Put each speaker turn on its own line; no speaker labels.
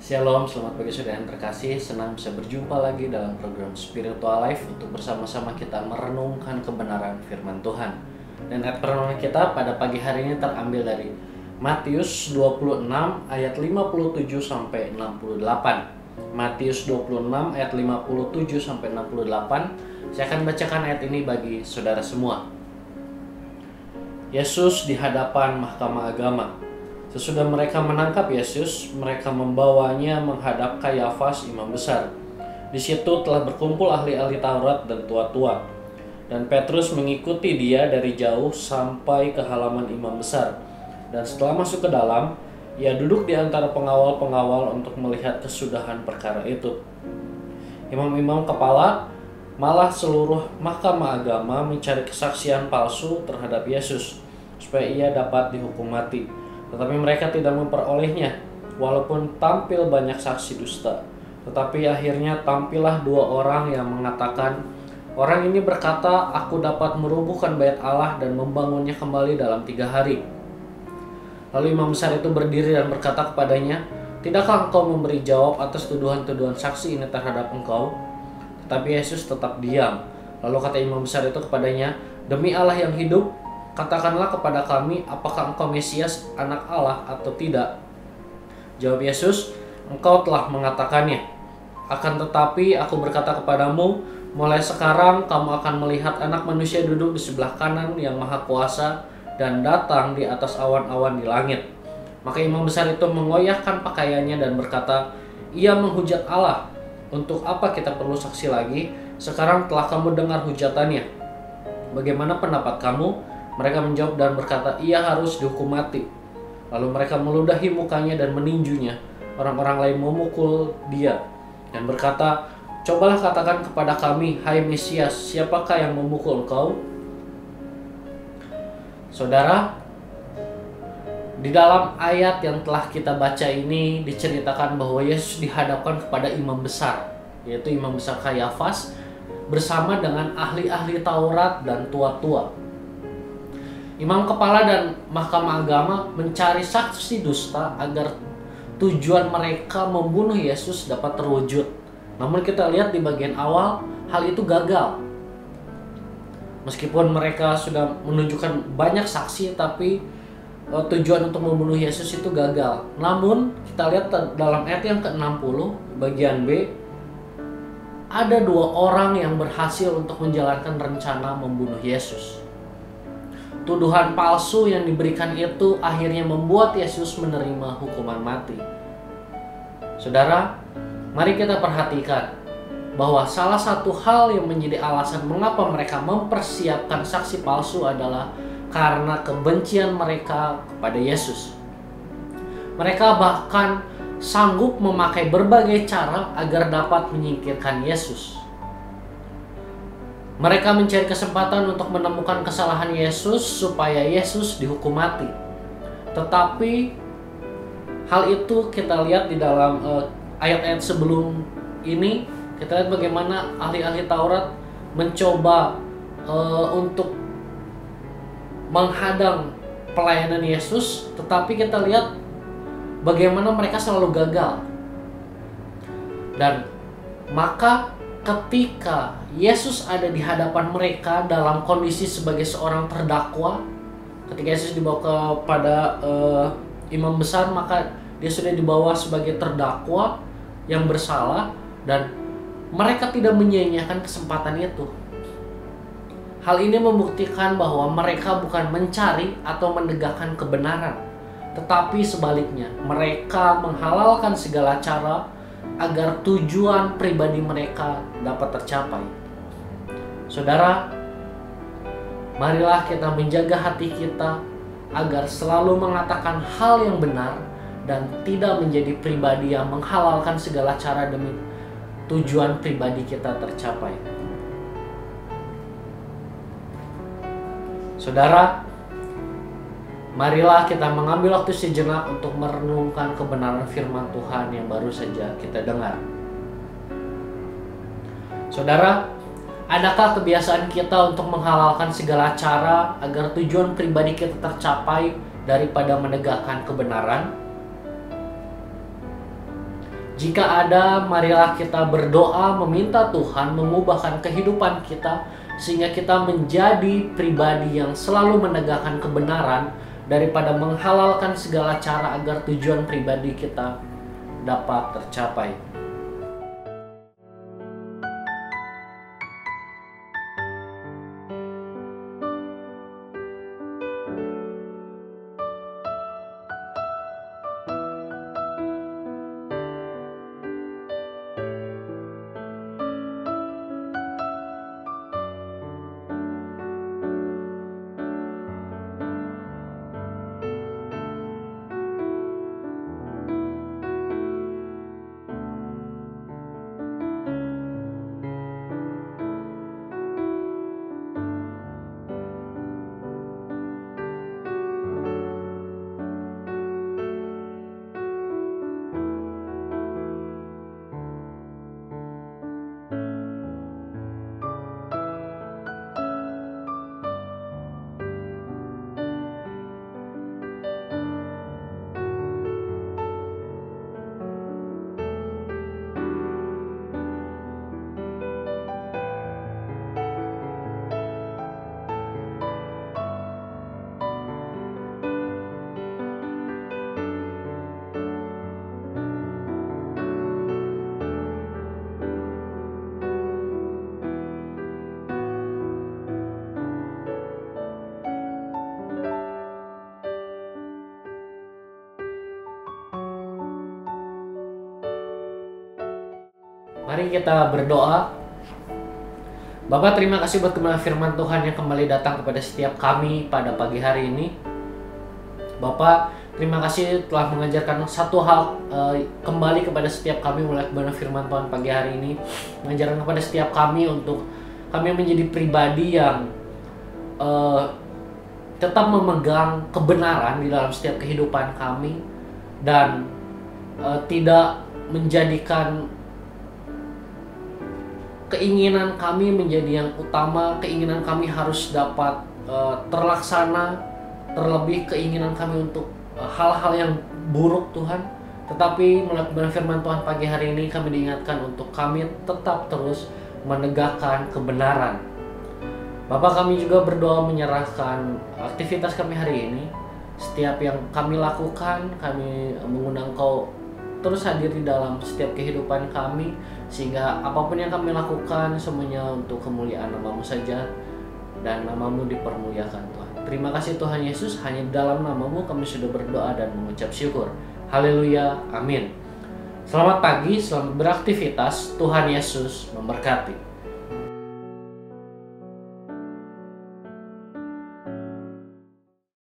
Shalom, selamat pagi saudara yang terkasih. Senang bisa berjumpa lagi dalam program Spiritual Life untuk bersama-sama kita merenungkan kebenaran firman Tuhan. Dan ayat perenungan kita pada pagi hari ini terambil dari Matius 26 ayat 57 sampai 68. Matius 26 ayat 57 sampai 68. Saya akan bacakan ayat ini bagi saudara semua. Yesus di hadapan mahkamah agama. Sesudah mereka menangkap Yesus, mereka membawanya menghadap Kayafas, imam besar. Di situ telah berkumpul ahli-ahli Taurat dan tua-tua. Dan Petrus mengikuti dia dari jauh sampai ke halaman imam besar. Dan setelah masuk ke dalam, ia duduk di antara pengawal-pengawal untuk melihat kesudahan perkara itu. Imam-imam kepala, malah seluruh mahkamah agama mencari kesaksian palsu terhadap Yesus, supaya ia dapat dihukum mati. Tetapi mereka tidak memperolehnya, walaupun tampil banyak saksi dusta. Tetapi akhirnya tampillah dua orang yang mengatakan, orang ini berkata, aku dapat merubuhkan bait Allah dan membangunnya kembali dalam 3 hari. Lalu imam besar itu berdiri dan berkata kepadanya, tidakkah engkau memberi jawab atas tuduhan-tuduhan saksi ini terhadap engkau? Tetapi Yesus tetap diam. Lalu kata imam besar itu kepadanya, demi Allah yang hidup, katakanlah kepada kami, apakah engkau Mesias, anak Allah atau tidak? Jawab Yesus, engkau telah mengatakannya. Akan tetapi aku berkata kepadamu, mulai sekarang kamu akan melihat Anak Manusia duduk di sebelah kanan yang Maha Kuasa dan datang di atas awan-awan di langit. Maka imam besar itu mengoyahkan pakaiannya dan berkata, ia menghujat Allah. Untuk apa kita perlu saksi lagi? Sekarang telah kamu dengar hujatannya. Bagaimana pendapat kamu? Mereka menjawab dan berkata, ia harus dihukum mati. Lalu mereka meludahi mukanya dan meninjunya. Orang-orang lain memukul dia dan berkata, cobalah katakan kepada kami, hai Mesias, siapakah yang memukul engkau? Saudara, di dalam ayat yang telah kita baca ini diceritakan bahwa Yesus dihadapkan kepada imam besar, yaitu imam besar Kayafas, bersama dengan ahli-ahli Taurat dan tua-tua. Imam kepala dan mahkamah agama mencari saksi dusta agar tujuan mereka membunuh Yesus dapat terwujud. Namun kita lihat di bagian awal, hal itu gagal. Meskipun mereka sudah menunjukkan banyak saksi, tapi tujuan untuk membunuh Yesus itu gagal. Namun kita lihat dalam ayat yang ke-60 bagian B, ada 2 orang yang berhasil untuk menjalankan rencana membunuh Yesus. Tuduhan palsu yang diberikan itu akhirnya membuat Yesus menerima hukuman mati. Saudara, mari kita perhatikan bahwa salah satu hal yang menjadi alasan mengapa mereka mempersiapkan saksi palsu adalah karena kebencian mereka kepada Yesus. Mereka bahkan sanggup memakai berbagai cara agar dapat menyingkirkan Yesus. Mereka mencari kesempatan untuk menemukan kesalahan Yesus supaya Yesus dihukum mati. Tetapi hal itu kita lihat di dalam ayat-ayat sebelum ini. Kita lihat bagaimana ahli-ahli Taurat mencoba untuk menghadang pelayanan Yesus. Tetapi kita lihat bagaimana mereka selalu gagal. Dan maka ketika Yesus ada di hadapan mereka dalam kondisi sebagai seorang terdakwa, ketika Yesus dibawa kepada imam besar, maka dia sudah dibawa sebagai terdakwa yang bersalah, dan mereka tidak menyia-nyiakan kesempatan itu. Hal ini membuktikan bahwa mereka bukan mencari atau menegakkan kebenaran, tetapi sebaliknya mereka menghalalkan segala cara agar tujuan pribadi mereka dapat tercapai. Saudara, marilah kita menjaga hati kita agar selalu mengatakan hal yang benar dan tidak menjadi pribadi yang menghalalkan segala cara demi tujuan pribadi kita tercapai. Saudara, marilah kita mengambil waktu sejenak untuk merenungkan kebenaran firman Tuhan yang baru saja kita dengar. Saudara, adakah kebiasaan kita untuk menghalalkan segala cara agar tujuan pribadi kita tercapai daripada menegakkan kebenaran? Jika ada, marilah kita berdoa meminta Tuhan mengubahkan kehidupan kita sehingga kita menjadi pribadi yang selalu menegakkan kebenaran daripada menghalalkan segala cara agar tujuan pribadi kita dapat tercapai. Mari kita berdoa. Bapak, terima kasih buat kebenaran firman Tuhan yang kembali datang kepada setiap kami pada pagi hari ini. Bapak, terima kasih telah mengajarkan satu hal kembali kepada setiap kami mulai kebenaran firman Tuhan pagi hari ini. Mengajarkan kepada setiap kami untuk kami menjadi pribadi yang tetap memegang kebenaran di dalam setiap kehidupan kami dan tidak menjadikan keinginan kami menjadi yang utama, keinginan kami harus dapat terlaksana, terlebih keinginan kami untuk hal-hal yang buruk Tuhan. Tetapi melalui firman Tuhan pagi hari ini kami diingatkan untuk kami tetap terus menegakkan kebenaran. Bapak, kami juga berdoa menyerahkan aktivitas kami hari ini. Setiap yang kami lakukan, kami mengundang Kau terus hadir di dalam setiap kehidupan kami, sehingga apapun yang kami lakukan semuanya untuk kemuliaan nama-Mu saja dan nama-Mu dipermuliakan Tuhan. Terima kasih Tuhan Yesus, hanya dalam nama-Mu kami sudah berdoa dan mengucap syukur. Haleluya, amin. Selamat pagi, selamat beraktivitas, Tuhan Yesus memberkati.